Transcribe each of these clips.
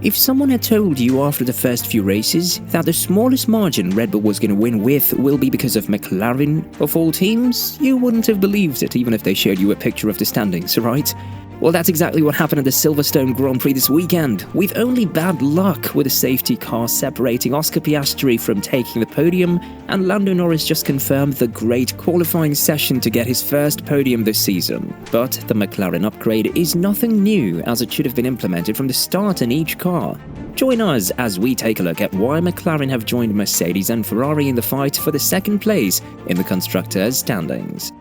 If someone had told you after the first few races that the smallest margin Red Bull was going to win with will be because of McLaren of all teams, you wouldn't have believed it even if they showed you a picture of the standings, right? Well, that's exactly what happened at the Silverstone Grand Prix this weekend, with only bad luck with a safety car separating Oscar Piastri from taking the podium, and Lando Norris just confirmed the great qualifying session to get his first podium this season. But the McLaren upgrade is nothing new, as it should have been implemented from the start in each car. Join us as we take a look at why McLaren have joined Mercedes and Ferrari in the fight for the second place in the Constructors Standings.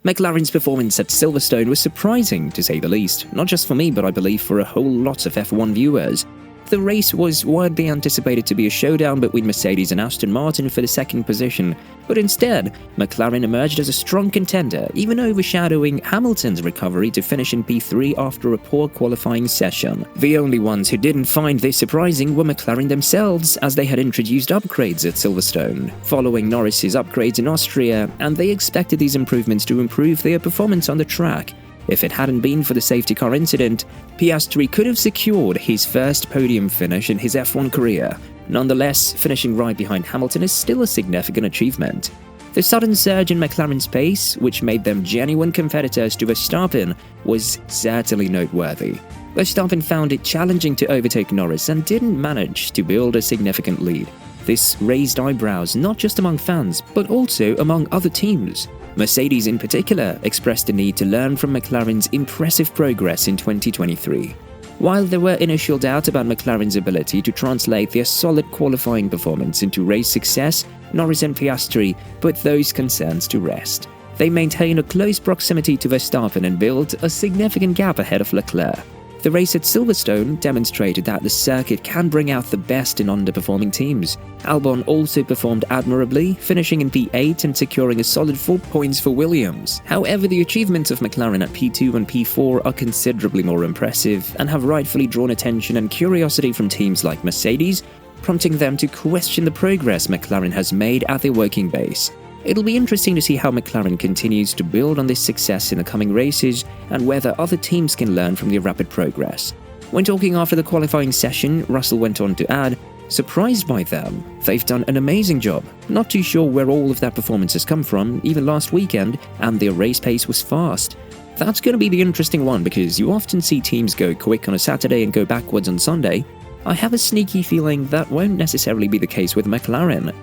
McLaren's performance at Silverstone was surprising, to say the least, not just for me but I believe for a whole lot of F1 viewers. The race was widely anticipated to be a showdown between Mercedes and Aston Martin for the second position, but instead, McLaren emerged as a strong contender, even overshadowing Hamilton's recovery to finish in P3 after a poor qualifying session. The only ones who didn't find this surprising were McLaren themselves, as they had introduced upgrades at Silverstone, following Norris's upgrades in Austria, and they expected these improvements to improve their performance on the track. If it hadn't been for the safety car incident, Piastri could have secured his first podium finish in his F1 career. Nonetheless, finishing right behind Hamilton is still a significant achievement. The sudden surge in McLaren's pace, which made them genuine competitors to Verstappen, was certainly noteworthy. Verstappen found it challenging to overtake Norris and didn't manage to build a significant lead. This raised eyebrows not just among fans, but also among other teams. Mercedes in particular expressed the need to learn from McLaren's impressive progress in 2023. While there were initial doubts about McLaren's ability to translate their solid qualifying performance into race success, Norris and Piastri put those concerns to rest. They maintained a close proximity to Verstappen and built a significant gap ahead of Leclerc. The race at Silverstone demonstrated that the circuit can bring out the best in underperforming teams. Albon also performed admirably, finishing in P8 and securing a solid 4 points for Williams. However, the achievements of McLaren at P2 and P4 are considerably more impressive and have rightfully drawn attention and curiosity from teams like Mercedes, prompting them to question the progress McLaren has made at their working base. It'll be interesting to see how McLaren continues to build on this success in the coming races and whether other teams can learn from their rapid progress. When talking after the qualifying session, Russell went on to add, "Surprised by them. They've done an amazing job. Not too sure where all of that performance has come from, even last weekend, and their race pace was fast." That's going to be the interesting one because you often see teams go quick on a Saturday and go backwards on Sunday. I have a sneaky feeling that won't necessarily be the case with McLaren.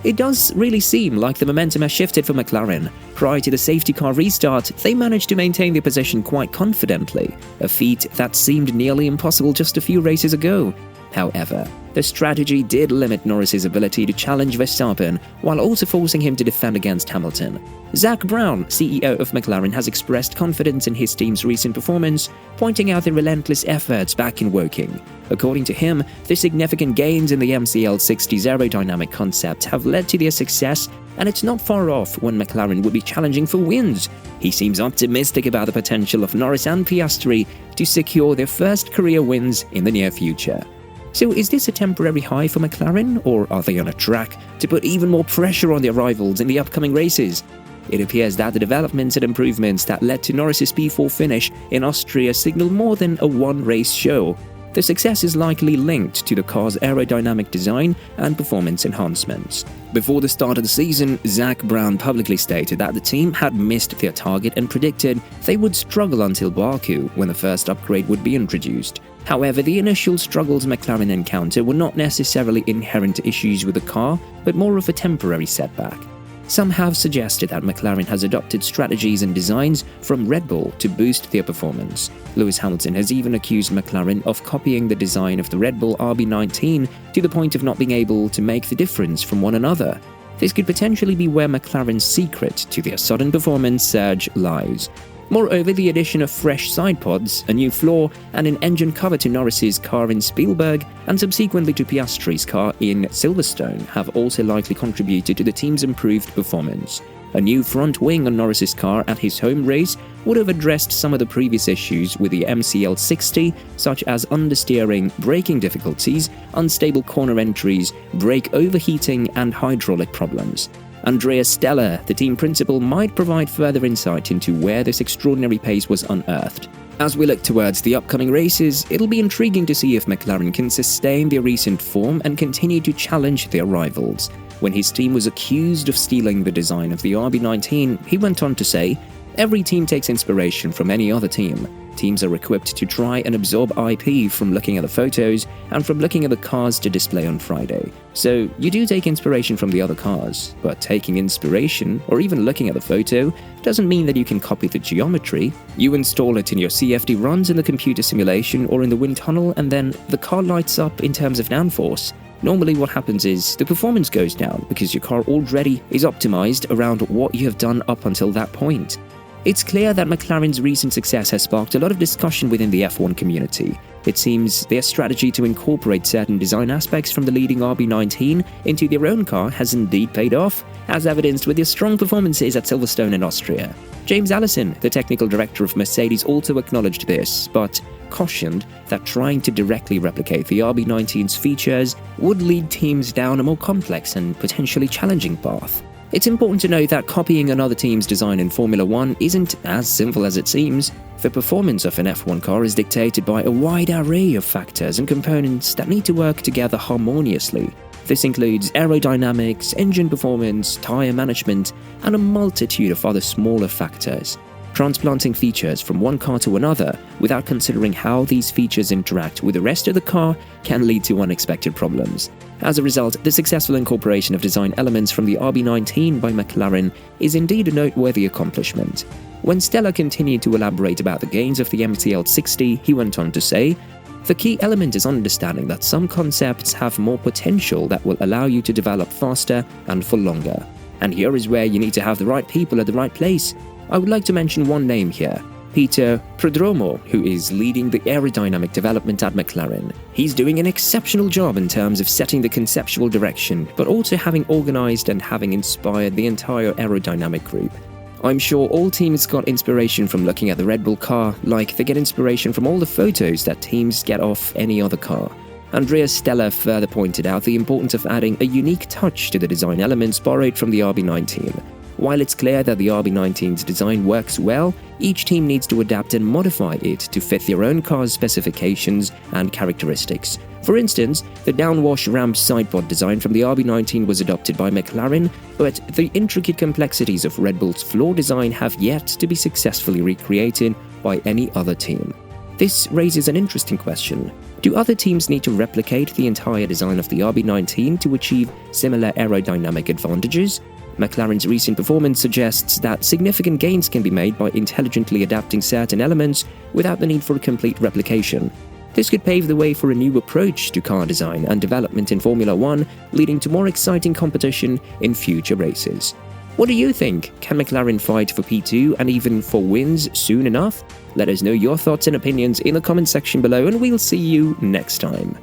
It does really seem like the momentum has shifted for McLaren. Prior to the safety car restart, they managed to maintain their position quite confidently, a feat that seemed nearly impossible just a few races ago. However, the strategy did limit Norris's ability to challenge Verstappen, while also forcing him to defend against Hamilton. Zak Brown, CEO of McLaren, has expressed confidence in his team's recent performance, pointing out the relentless efforts back in Woking. According to him, the significant gains in the MCL60's aerodynamic concept have led to their success, and it's not far off when McLaren would be challenging for wins. He seems optimistic about the potential of Norris and Piastri to secure their first career wins in the near future. So is this a temporary high for McLaren, or are they on a track to put even more pressure on their rivals in the upcoming races? It appears that the developments and improvements that led to Norris's P4 finish in Austria signal more than a one-race show. The success is likely linked to the car's aerodynamic design and performance enhancements. Before the start of the season, Zak Brown publicly stated that the team had missed their target and predicted they would struggle until Baku, when the first upgrade would be introduced. However, the initial struggles McLaren encountered were not necessarily inherent issues with the car, but more of a temporary setback. Some have suggested that McLaren has adopted strategies and designs from Red Bull to boost their performance. Lewis Hamilton has even accused McLaren of copying the design of the Red Bull RB19 to the point of not being able to make the difference from one another. This could potentially be where McLaren's secret to their sudden performance surge lies. Moreover, the addition of fresh side pods, a new floor, and an engine cover to Norris's car in Spielberg, and subsequently to Piastri's car in Silverstone, have also likely contributed to the team's improved performance. A new front wing on Norris's car at his home race would have addressed some of the previous issues with the MCL60, such as understeering, braking difficulties, unstable corner entries, brake overheating, and hydraulic problems. Andrea Stella, the team principal, might provide further insight into where this extraordinary pace was unearthed. As we look towards the upcoming races, it'll be intriguing to see if McLaren can sustain their recent form and continue to challenge their rivals. When his team was accused of stealing the design of the RB19, he went on to say, "Every team takes inspiration from any other team. Teams are equipped to try and absorb IP from looking at the photos and from looking at the cars to display on Friday. So you do take inspiration from the other cars, but taking inspiration, or even looking at the photo, doesn't mean that you can copy the geometry. You install it in your CFD runs in the computer simulation or in the wind tunnel, and then the car lights up in terms of downforce. Normally what happens is the performance goes down because your car already is optimized around what you have done up until that point." It's clear that McLaren's recent success has sparked a lot of discussion within the F1 community. It seems their strategy to incorporate certain design aspects from the leading RB19 into their own car has indeed paid off, as evidenced with their strong performances at Silverstone in Austria. James Allison, the technical director of Mercedes, also acknowledged this, but cautioned that trying to directly replicate the RB19's features would lead teams down a more complex and potentially challenging path. It's important to note that copying another team's design in Formula 1 isn't as simple as it seems. The performance of an F1 car is dictated by a wide array of factors and components that need to work together harmoniously. This includes aerodynamics, engine performance, tyre management, and a multitude of other smaller factors. Transplanting features from one car to another without considering how these features interact with the rest of the car can lead to unexpected problems. As a result, the successful incorporation of design elements from the RB19 by McLaren is indeed a noteworthy accomplishment. When Stella continued to elaborate about the gains of the MCL60, he went on to say, "The key element is understanding that some concepts have more potential that will allow you to develop faster and for longer. And here is where you need to have the right people at the right place. I would like to mention one name here, Peter Prodromo, who is leading the aerodynamic development at McLaren. He's doing an exceptional job in terms of setting the conceptual direction, but also having organized and having inspired the entire aerodynamic group. I'm sure all teams got inspiration from looking at the Red Bull car, like they get inspiration from all the photos that teams get off any other car." Andrea Stella further pointed out the importance of adding a unique touch to the design elements borrowed from the RB19. While it's clear that the RB19's design works well, each team needs to adapt and modify it to fit their own car's specifications and characteristics. For instance, the downwash ramp sidepod design from the RB19 was adopted by McLaren, but the intricate complexities of Red Bull's floor design have yet to be successfully recreated by any other team. This raises an interesting question. Do other teams need to replicate the entire design of the RB19 to achieve similar aerodynamic advantages? McLaren's recent performance suggests that significant gains can be made by intelligently adapting certain elements without the need for a complete replication. This could pave the way for a new approach to car design and development in Formula 1, leading to more exciting competition in future races. What do you think? Can McLaren fight for P2 and even for wins soon enough? Let us know your thoughts and opinions in the comment section below, and we'll see you next time.